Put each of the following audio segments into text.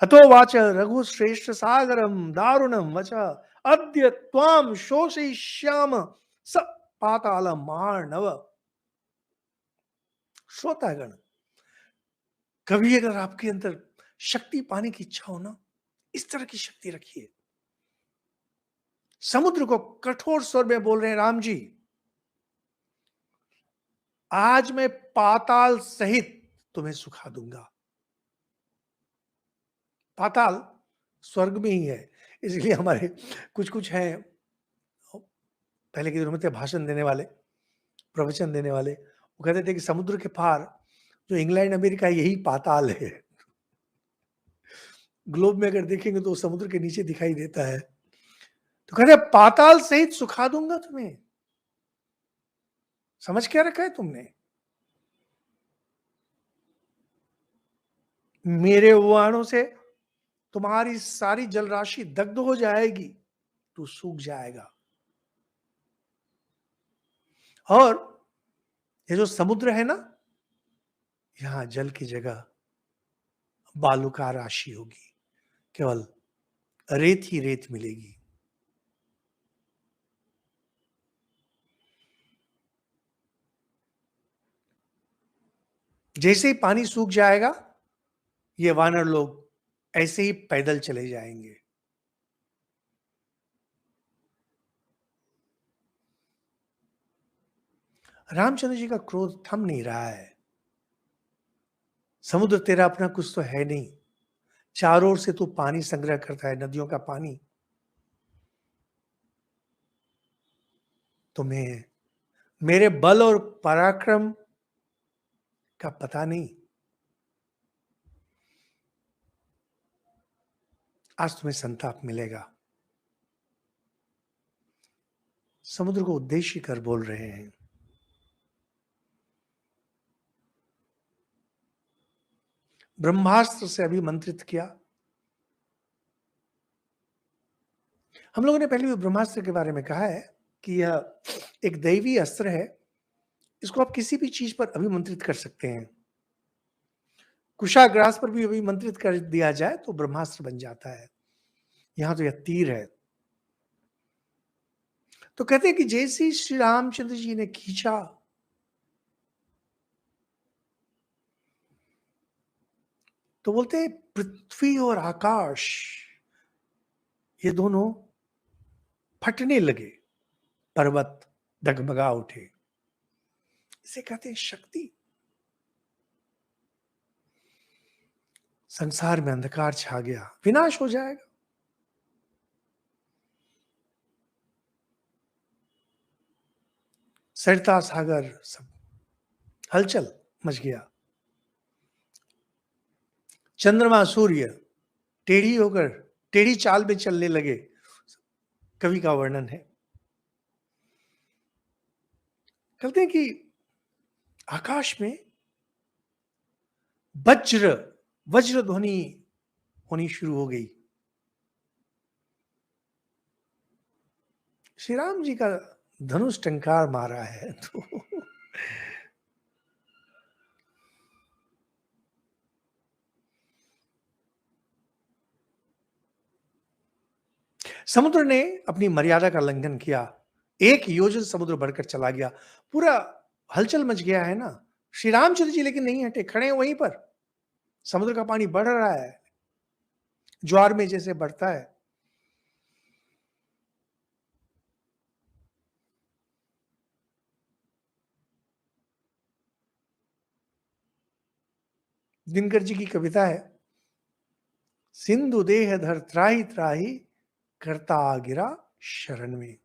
अतो वाच रघुश्रेष्ठ सागरम दारुणम वच अद्य त्वाम शोषयिष्याम स पाताल मार्णव। श्रोतागण, कभी अगर आपके अंदर शक्ति पाने की इच्छा हो ना, इस तरह की शक्ति रखिए। समुद्र को कठोर स्वर में बोल रहे हैं, राम जी आज मैं पाताल सहित तुम्हें सुखा दूंगा। पाताल स्वर्ग में ही है, इसलिए हमारे कुछ कुछ हैं पहले के दिनों में थे भाषण देने वाले, प्रवचन देने वाले, वो कहते थे कि समुद्र के पार जो इंग्लैंड अमेरिका है यही पाताल है। ग्लोब में अगर देखेंगे तो समुद्र के नीचे दिखाई देता है। तो कहते पाताल सहित सुखा दूंगा तुम्हें। समझ क्या रखा है तुमने? मेरे वाणों से तुम्हारी सारी जलराशि दग्ध हो जाएगी, तू सूख जाएगा। और ये जो समुद्र है ना, यहां जल की जगह बालू का राशि होगी, केवल रेत ही रेत मिलेगी। जैसे ही पानी सूख जाएगा, ये वानर लोग ऐसे ही पैदल चले जाएंगे। रामचंद्र जी का क्रोध थम नहीं रहा है। समुद्र तेरा अपना कुछ तो है नहीं, चारों ओर से तू पानी संग्रह करता है, नदियों का पानी। तुम्हें मेरे बल और पराक्रम का पता नहीं। आज तुम्हें संताप मिलेगा। समुद्र को उद्देश्य कर बोल रहे हैं। ब्रह्मास्त्र से अभिमंत्रित किया। हम लोगों ने पहले भी ब्रह्मास्त्र के बारे में कहा है कि यह एक दैवी अस्त्र है। इसको आप किसी भी चीज पर अभिमंत्रित कर सकते हैं। कुशाग्रास पर भी अभिमंत्रित कर दिया जाए तो ब्रह्मास्त्र बन जाता है। यहां तो यह तीर है। तो कहते हैं कि जैसे ही श्री रामचंद्र जी ने खींचा, तो बोलते हैं पृथ्वी और आकाश ये दोनों फटने लगे, पर्वत डगमगा उठे। इसे कहते हैं शक्ति। संसार में अंधकार छा गया, विनाश हो जाएगा। सरिता सागर सब हलचल मच गया। चंद्रमा सूर्य टेढ़ी होकर टेढ़ी चाल में चलने लगे। कवि का वर्णन है। कहते हैं कि आकाश में वज्र ध्वनि होनी शुरू हो गई। श्री राम जी का धनुष टंकार मारा है तो समुद्र ने अपनी मर्यादा का उल्लंघन किया। एक योजन समुद्र बढ़कर चला गया। पूरा हलचल मच गया है ना। श्री रामचंद्र जी लेकिन नहीं हटे, खड़े हैं वहीं पर। समुद्र का पानी बढ़ रहा है, ज्वार में जैसे बढ़ता है। दिनकर जी की कविता है, सिंधु देह धर त्राही त्राही करता आ गिरा शरण में।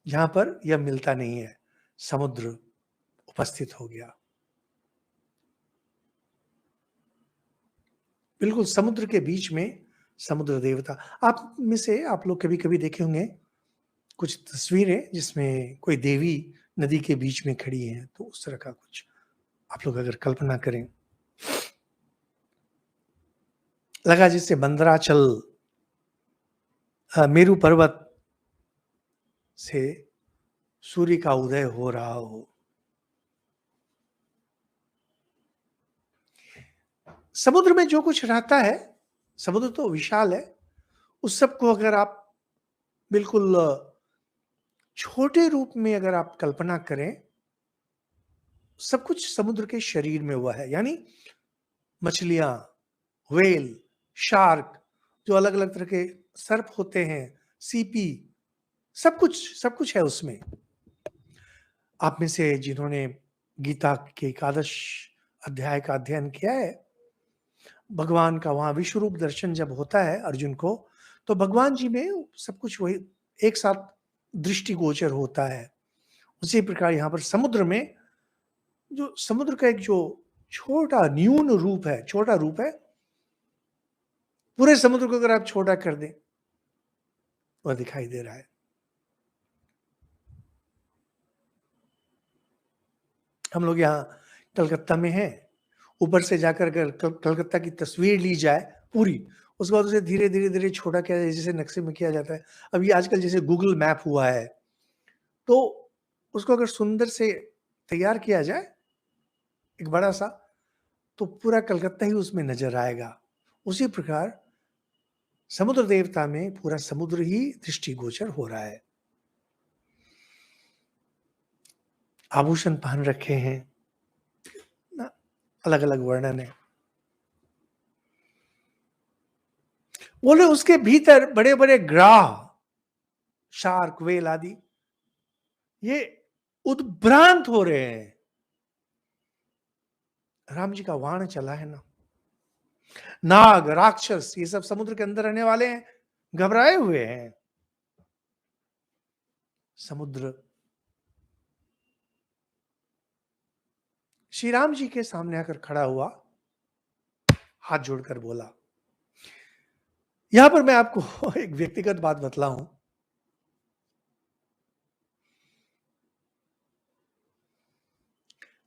यहां पर यह मिलता नहीं है, समुद्र उपस्थित हो गया। बिल्कुल समुद्र के बीच में समुद्र देवता। आप में से आप लोग कभी कभी देखे होंगे कुछ तस्वीरें जिसमें कोई देवी नदी के बीच में खड़ी है, तो उस तरह का कुछ आप लोग अगर कल्पना करें, लगा जैसे मंदराचल मेरू पर्वत से सूर्य का उदय हो रहा हो। समुद्र में जो कुछ रहता है, समुद्र तो विशाल है, उस सब को अगर आप बिल्कुल छोटे रूप में अगर आप कल्पना करें, सब कुछ समुद्र के शरीर में हुआ है। यानी मछलियां, व्हेल, शार्क, जो अलग-अलग तरह के सर्प होते हैं, सीपी, सब कुछ है उसमें। आप में से जिन्होंने गीता के एकादश अध्याय का अध्ययन किया है, भगवान का वहां विश्व रूप दर्शन जब होता है अर्जुन को, तो भगवान जी में सब कुछ वही एक साथ दृष्टिगोचर होता है। उसी प्रकार यहाँ पर समुद्र में, जो समुद्र का एक जो छोटा न्यून रूप है, छोटा रूप है, पूरे समुद्र को अगर आप छोटा कर दें, वह दिखाई दे रहा है। हम लोग यहाँ कलकत्ता में हैं, ऊपर से जाकर अगर कलकत्ता की तस्वीर ली जाए पूरी, उसके बाद उसे धीरे धीरे धीरे छोटा किया जाए, जैसे नक्शे में किया जाता है। अब ये आजकल जैसे गूगल मैप हुआ है, तो उसको अगर सुंदर से तैयार किया जाए एक बड़ा सा, तो पूरा कलकत्ता ही उसमें नजर आएगा। उसी प्रकार समुद्र देवता में पूरा समुद्र ही दृष्टिगोचर हो रहा है। आभूषण पहन रखे हैं ना, अलग अलग वर्णन है। बोले उसके भीतर बड़े बड़े ग्राह, शार्क, वेल आदि, ये उद्भ्रांत हो रहे हैं। राम जी का वाण चला है ना, नाग, राक्षस, ये सब समुद्र के अंदर रहने वाले हैं, घबराए हुए हैं। समुद्र श्री राम जी के सामने आकर खड़ा हुआ, हाथ जोड़कर बोला। यहां पर मैं आपको एक व्यक्तिगत बात बतलाऊं।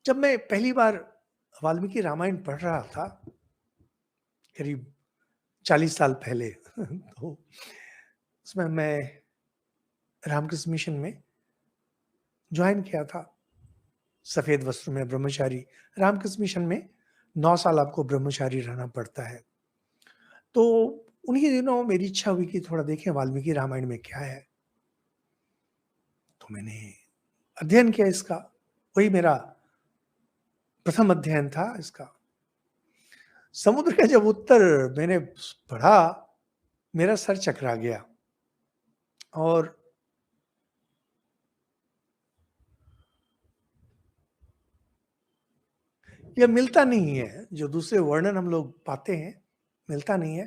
जब मैं पहली बार वाल्मीकि रामायण पढ़ रहा था, करीब 40 साल पहले तो उसमें मैं रामकृष्ण मिशन में ज्वाइन किया था, सफेद वस्त्र में ब्रह्मचारी। रामकृष्ण मिशन में 9 साल आपको ब्रह्मचारी रहना पड़ता है। तो उन्हीं दिनों मेरी इच्छा हुई कि थोड़ा देखें वाल्मीकि रामायण में क्या है। तो मैंने अध्ययन किया इसका, वही मेरा प्रथम अध्ययन था इसका। समुद्र का जब उत्तर मैंने पढ़ा, मेरा सर चकरा गया। और यह मिलता नहीं है, जो दूसरे वर्णन हम लोग पाते हैं मिलता नहीं है,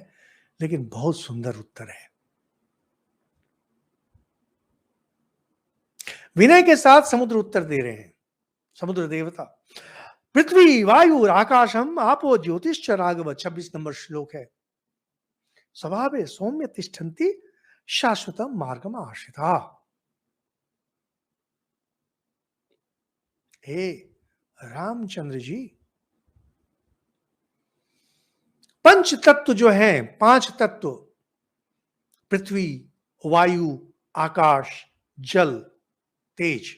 लेकिन बहुत सुंदर उत्तर है। विनय के साथ समुद्र उत्तर दे रहे हैं, समुद्र देवता। पृथ्वी वायु आकाशम आपो ज्योतिष राघव, 26 नंबर श्लोक है। स्वभावे सौम्य तिष्ठन्ति शाश्वतम मार्गम आश्रिता। हे रामचंद्र जी, पंच तत्व जो हैं, 5 तत्व, पृथ्वी, वायु, आकाश, जल, तेज,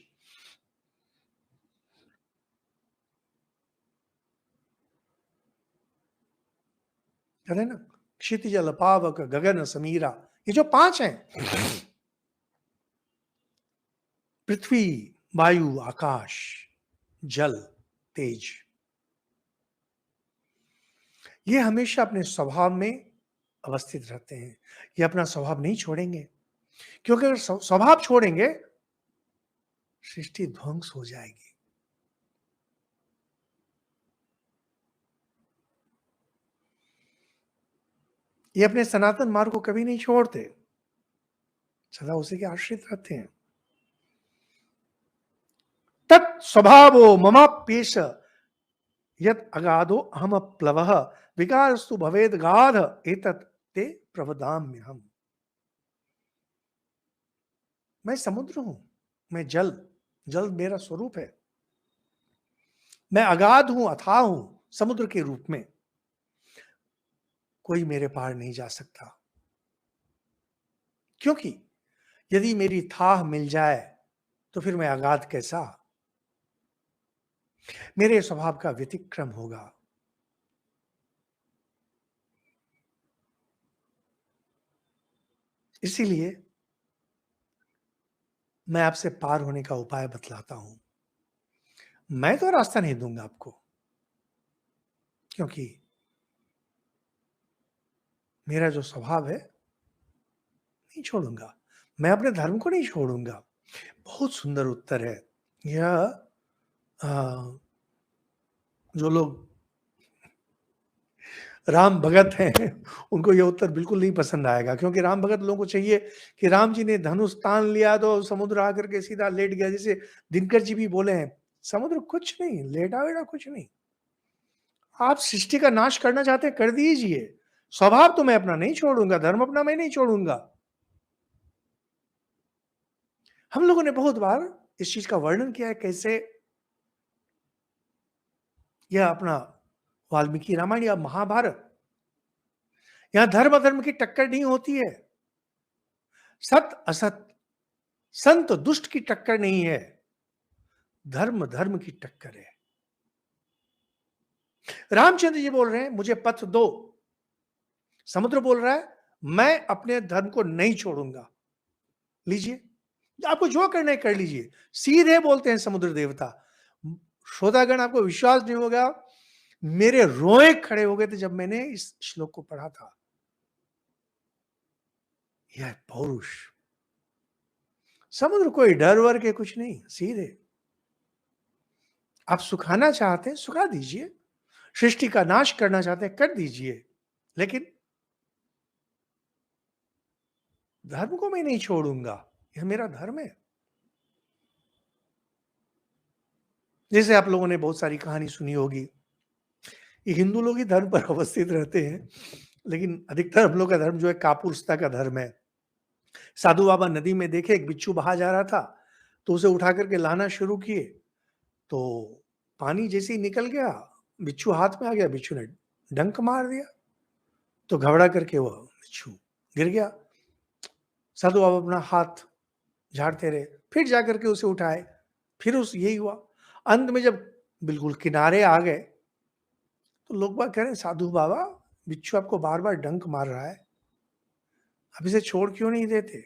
कहते हैं ना, क्षितिजल पावक गगन समीरा, ये जो 5 हैं, पृथ्वी, वायु, आकाश, जल, तेज, ये हमेशा अपने स्वभाव में अवस्थित रहते हैं। ये अपना स्वभाव नहीं छोड़ेंगे, क्योंकि अगर स्वभाव छोड़ेंगे, सृष्टि ध्वंस हो जाएगी। ये अपने सनातन मार्ग को कभी नहीं छोड़ते, सदा उसी के आश्रित रहते हैं। तत् स्वभावो ममाप्येष यत अगाधो अहम प्लवः विकारस्तु भवेद गाध एतत् ते प्रवदाम्य हम। मैं समुद्र हूं, मैं जल, जल मेरा स्वरूप है। मैं अगाध हूं, अथाह हूं, समुद्र के रूप में। कोई मेरे पार नहीं जा सकता, क्योंकि यदि मेरी थाह मिल जाए तो फिर मैं अगाध कैसा, मेरे स्वभाव का व्यतिक्रम होगा। इसीलिए मैं आपसे पार होने का उपाय बतलाता हूं। मैं तो रास्ता नहीं दूंगा आपको, क्योंकि मेरा जो स्वभाव है, नहीं छोड़ूंगा। मैं अपने धर्म को नहीं छोड़ूंगा। बहुत सुंदर उत्तर है। यह अ, जो लोग राम भगत हैं, उनको ये उत्तर बिल्कुल नहीं पसंद आएगा, क्योंकि राम भगत लोगों को चाहिए कि राम जी ने धनुष तान लिया तो समुद्र आकर के सीधा लेट गया, जैसे दिनकर जी भी बोले हैं, समुद्र कुछ नहीं, लेटा वेटा कुछ नहीं। आप सृष्टि का नाश करना चाहते हैं, कर दीजिए। स्वभाव तो मैं अपना नहीं छोड़ूंगा, धर्म अपना मैं नहीं छोड़ूंगा। हम लोगों ने बहुत बार इस चीज का वर्णन किया है, कैसे यह अपना वाल्मीकि रामायण या महाभारत, यहां धर्म अधर्म की टक्कर नहीं होती है, सत असत, संत दुष्ट की टक्कर नहीं है, धर्म धर्म की टक्कर है। रामचंद्र जी बोल रहे हैं मुझे पथ दो, समुद्र बोल रहा है मैं अपने धर्म को नहीं छोड़ूंगा। लीजिए, आपको जो करना है कर लीजिए, सीधे बोलते हैं समुद्र देवता। श्रोतागण, आपको विश्वास नहीं होगा, मेरे रोए खड़े हो गए थे जब मैंने इस श्लोक को पढ़ा था। यह पौरुष, समुद्र कोई डर वर के कुछ नहीं, सीधे। आप सुखाना चाहते हैं सुखा दीजिए, सृष्टि का नाश करना चाहते हैं कर दीजिए, लेकिन धर्म को मैं नहीं छोड़ूंगा, यह मेरा धर्म है। जैसे आप लोगों ने बहुत सारी कहानी सुनी होगी, ये हिंदू लोग ही धर्म पर अवस्थित रहते हैं, लेकिन अधिकतर हम लोग का धर्म जो है कापुरुषता का धर्म है। साधु बाबा नदी में देखे एक बिच्छू बहा जा रहा था, तो उसे उठा करके लाना शुरू किए, तो पानी जैसे ही निकल गया, बिच्छू हाथ में आ गया, बिच्छू ने डंक मार दिया, तो घबरा करके वह बिच्छू गिर गया। साधु बाबा अपना हाथ झाड़ते रहे, फिर जाकर के उसे उठाए, फिर उस यही हुआ। अंत में जब बिल्कुल किनारे आ गए, तो लोग बाग कह रहे हैं साधु बाबा, बिच्छू आपको बार बार डंक मार रहा है, आप इसे छोड़ क्यों नहीं देते?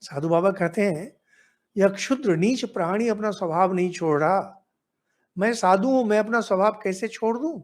साधु बाबा कहते हैं यह क्षुद्र नीच प्राणी अपना स्वभाव नहीं छोड़ रहा, मैं साधु हूं, मैं अपना स्वभाव कैसे छोड़ दूं?